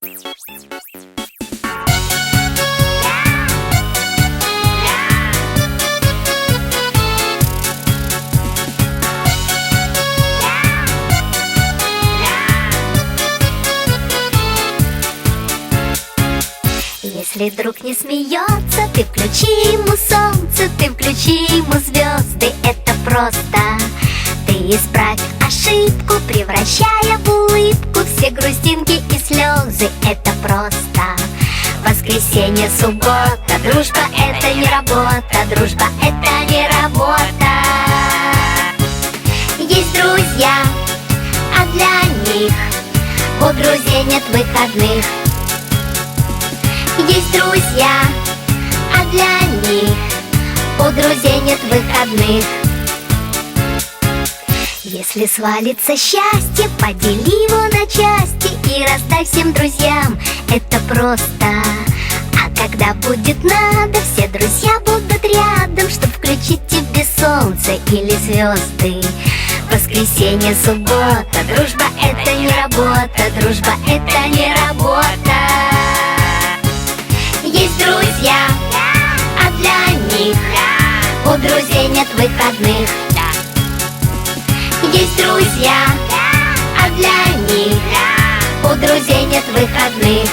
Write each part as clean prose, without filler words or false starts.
Если друг не смеется, ты включи ему солнце, ты включи ему звезды. Это просто. Ты исправь ошибку, превращая в улыбку все грустинки и слезы. Это просто. Воскресенье, суббота, дружба — это не работа, дружба — это не работа. Есть друзья, а для них у друзей нет выходных. Есть друзья, а для них у друзей нет выходных. Если свалится счастье, подели его на части и раздай всем друзьям. Это просто. А когда будет надо, все друзья будут рядом, чтоб включить тебе солнце или звезды. Воскресенье, суббота, дружба — это не работа, дружба — это не работа. Есть друзья, а для них у друзей нет выходных. Есть друзья, а для них у друзей нет выходных.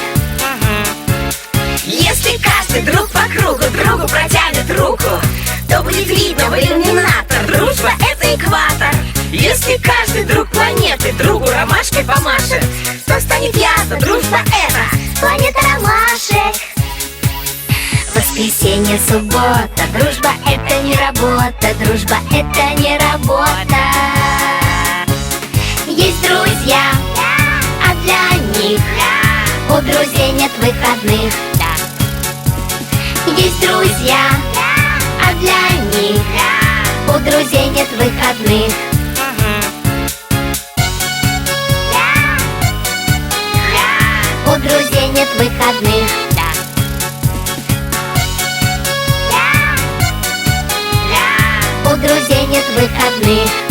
Если каждый друг по кругу другу протянет руку, то будет видно в иллюминатор: дружба — это экватор. Если каждый друг планеты другу ромашкой помашет, то станет ясно: дружба — это планета ромашек. Воскресенье, суббота, дружба — это не работа, дружба — это не работа. Есть друзья, а для них у друзей нет выходных. Есть друзья, а для них у друзей нет выходных. У друзей нет выходных. У друзей нет выходных.